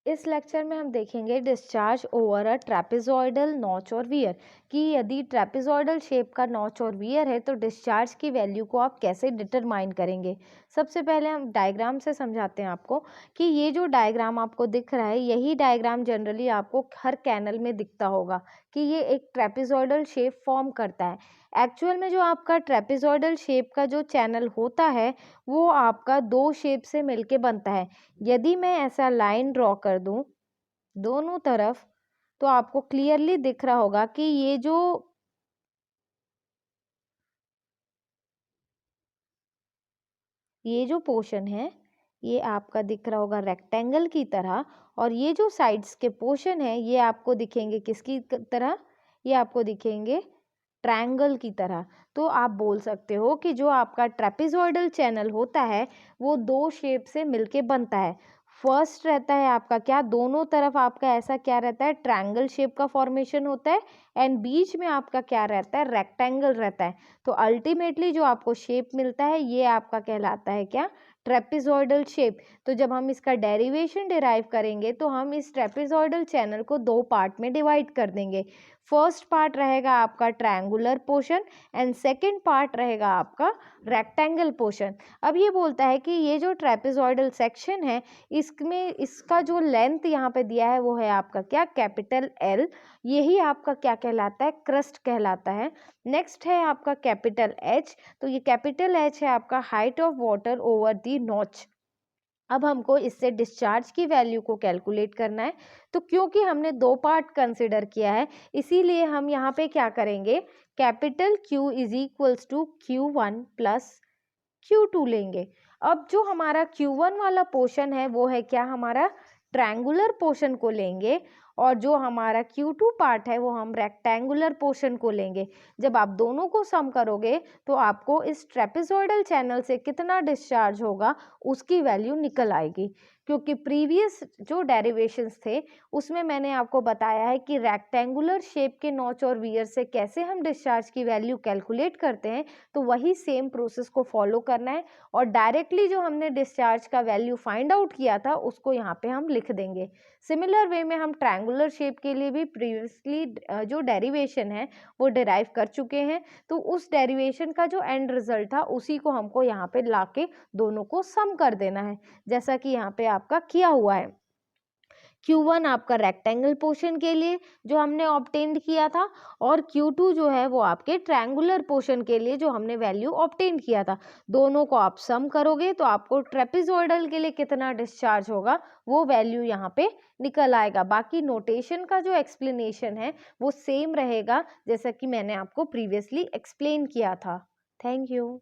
इस लेक्चर में हम देखेंगे discharge over a trapezoidal notch और वियर, कि यदि ट्रेपेजॉइडल शेप का नॉच और वियर है तो डिस्चार्ज की वैल्यू को आप कैसे डिटरमाइन करेंगे। सबसे पहले हम डायग्राम से समझाते हैं आपको कि ये जो डायग्राम आपको दिख रहा है, यही डायग्राम जनरली आपको हर कैनल में दिखता होगा कि ये एक ट्रेपेजॉइडल शेप फॉर्म करता है। एक्चुअल में जो आपका ट्रेपेजॉइडल शेप का जो चैनल होता है वो आपका दो शेप से मिलके बनता है। यदि मैं ऐसा लाइन ड्रॉ कर दूं दोनों तरफ, तो आपको क्लियरली दिख रहा होगा कि ये जो पोर्शन है ये आपका दिख रहा होगा रेक्टेंगल की तरह, और ये जो साइड्स के पोर्शन है ये आपको दिखेंगे किसकी तरह, ये आपको दिखेंगे ट्रायंगल की तरह। तो आप बोल सकते हो कि जो आपका ट्रेपेजॉइडल चैनल होता है वो दो शेप से मिलके बनता है। फर्स्ट रहता है आपका क्या, दोनों तरफ आपका ऐसा क्या रहता है, ट्रायंगल शेप का फॉर्मेशन होता है, एंड बीच में आपका क्या रहता है, रेक्टेंगल रहता है। तो अल्टीमेटली जो आपको शेप मिलता है ये आपका कहलाता है क्या, ट्रेपेजॉइडल शेप। तो जब हम इसका डेरिवेशन डिराइव करेंगे तो हम इस ट्रेपेजॉइडल चैनल को दो पार्ट में डिवाइड कर देंगे। फर्स्ट पार्ट रहेगा आपका triangular portion and second part रहेगा आपका रेक्टेंगल पोर्शन। अब ये बोलता है कि ये जो ट्रेपेजॉइडल सेक्शन है इसमें इसका जो लेंथ यहाँ पे दिया है वो है आपका क्या, कैपिटल एल। यही आपका क्या कहलाता है, क्रस्ट कहलाता है। नेक्स्ट है आपका कैपिटल एच, तो ये कैपिटल एच है आपका height of water over the notch. अब हमको इससे डिस्चार्ज की वैल्यू को कैलकुलेट करना है। तो क्योंकि हमने दो पार्ट कंसिडर किया है इसीलिए हम यहाँ पे क्या करेंगे, capital Q is equals to Q1 plus Q2 लेंगे। अब जो हमारा Q1 वाला पोर्शन है वो है क्या, हमारा ट्रायंगुलर पोर्शन को लेंगे, और जो हमारा Q2 पार्ट है वो हम रेक्टेंगुलर पोर्शन को लेंगे। जब आप दोनों को सम करोगे तो आपको इस ट्रेपेजॉइडल चैनल से कितना डिस्चार्ज होगा उसकी वैल्यू निकल आएगी। क्योंकि प्रीवियस जो डेरिवेशंस थे उसमें मैंने आपको बताया है कि रेक्टेंगुलर शेप के नॉच और वियर से कैसे हम डिस्चार्ज की वैल्यू कैलकुलेट करते हैं, तो वही सेम प्रोसेस को फॉलो करना है, और डायरेक्टली जो हमने डिस्चार्ज का वैल्यू फाइंड आउट किया था उसको यहाँ पे हम लिख देंगे। सिमिलर वे में हम ट्रायंगुलर शेप के लिए भी प्रीवियसली जो डेरिवेशन है वो डिराइव कर चुके हैं। तो उस डेरिवेशन का जो एंड रिजल्ट था उसी को हमको यहाँ पे लाके दोनों को सम कर देना है, जैसा कि यहाँ पे आपका किया हुआ है। Q1 आपका रेक्टेंगल पोर्शन के लिए जो हमने ऑब्टेन्ड किया था, और Q2 जो है वो आपके ट्रायंगुलर पोर्शन के लिए जो हमने वैल्यू ऑब्टेन किया था। दोनों को आप सम करोगे तो आपको ट्रेपेजॉइडल के लिए कितना डिस्चार्ज होगा वो वैल्यू यहाँ पे निकल आएगा। बाकी नोटेशन का जो एक्सप्लेनेशन है वो सेम रहेगा जैसा कि मैंने आपको प्रीवियसली एक्सप्लेन किया था। Thank you.